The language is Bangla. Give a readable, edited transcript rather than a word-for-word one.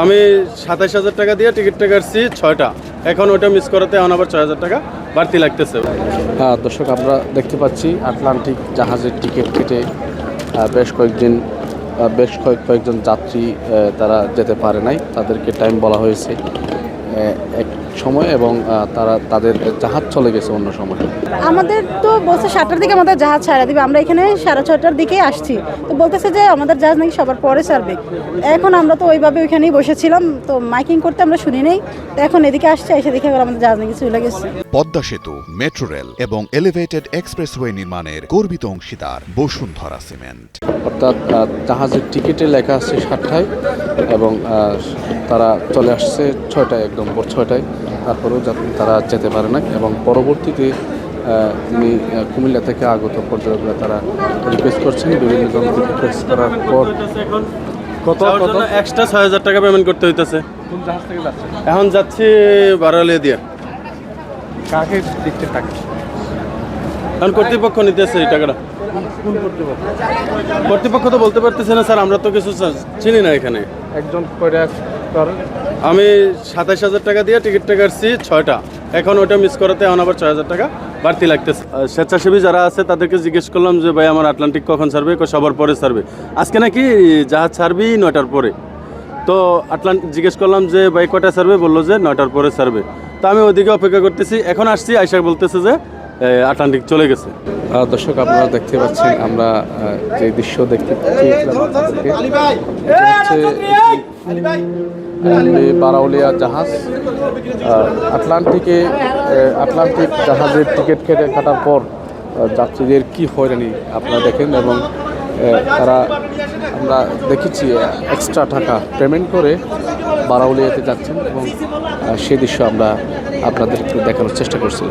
আমি ২৭,০০০ টাকা দিয়ে টিকিটটা কাটছি ৬টা, এখন ওটা মিস করাতে এখন আবার ৬,০০০ টাকা বাড়তি লাগতেছে। হ্যাঁ দর্শক, আমরা দেখতে পাচ্ছি আটলান্টিক জাহাজের টিকিট কেটে বেশ কয়েকজন যাত্রী তারা যেতে পারে নাই, তাদেরকে টাইম বলা হয়েছে এক সময় এবং তাদের জাহাজ চলে গেছে অন্য সময়। আমাদের তো বলছে 7টার দিকে আমাদের জাহাজ ছাড়া দিবে, আমরা এখানে 6:30টার দিকে আসছি, তো বলতেছে যে আমাদের জাহাজ নাকি সবার পরে ছাড়বে। এখন আমরা তো ওইভাবে ওইখানেই বসেছিলাম, তো মাইকিং করতে আমরা শুনি নেই, তো এখন এদিকে আসছে, এসে দেখে আমাদের জাহাজ নাকি চলে গেছে। পদ্মা সেতু, মেট্রো রেল এবং এলিভেটেড এক্সপ্রেসওয়ে নির্মাণের গর্বিত অংশীদার বসুন্ধরা সিমেন্ট। অর্থাৎ জাহাজের টিকিটে লেখা আছে 7টায় এবং তারা চলে আসছে 6টায়, একদম ভোর 6টায়। তারপরেও তারা যেতে পারে না এবং পরবর্তীতে তিনি কুমিল্লা থেকে আগত পর্যটকরা তারা রিকোয়েস্ট করছেন, বিভিন্ন জনকে রিকোয়েস্ট করার পর কত এক্সট্রা ৬,০০০ টাকা পেমেন্ট করতে হইতেছে। কোন জাহাজ থেকে যাচ্ছে, এখন যাচ্ছি বারোয়ালিয়া দিয়ে। কাকে দিচ্ছে টাকা? এখন কর্তৃপক্ষ নিতেছে এই টাকাটা। কোন কর্তৃপক্ষ? কর্তৃপক্ষ তো বলতে পারতেছে না স্যার, আমরা তো কিছু চিনি না এখানে। একজন কয়টা করেন? আমি ২৭,০০০ টাকা দিয়ে টিকিটটা কাটছি ৬টা, এখন ওটা মিস করাতে এখন আবার ৬,০০০ টাকা বাড়তি লাগতেছে। স্বেচ্ছাসেবী যারা আছে তাদেরকে জিজ্ঞেস করলাম যে ভাই আমার আটলান্টিক কখন ছাড়বে, সবার পরে ছাড়বে। আজকে নাকি জাহাজ ছাড়বি ৯টার পরে, তো জিজ্ঞেস করলাম যে ভাই কটা ছাড়বে, বললো যে 9টার পরে ছাড়বে। তো আমি ওইদিকে অপেক্ষা করতেছি, এখন আসছি, আইসা বলতেছে যে আটলান্টিক চলে গেছে। দর্শক, আপনারা দেখতে পাচ্ছেন আমরা যে দৃশ্য দেখতে পাচ্ছি বারাউলিয়া জাহাজ। আটলান্টিক জাহাজের টিকিট কাটার পর যাত্রীদের কি হয়রানি আপনারা দেখেন এবং আমরা দেখেছি এক্সট্রা টাকা পেমেন্ট করে বারাউলিয়াতে যাচ্ছেন এবং সেই দৃশ্য আমরা আপনাদের একটু দেখানোর চেষ্টা করছি।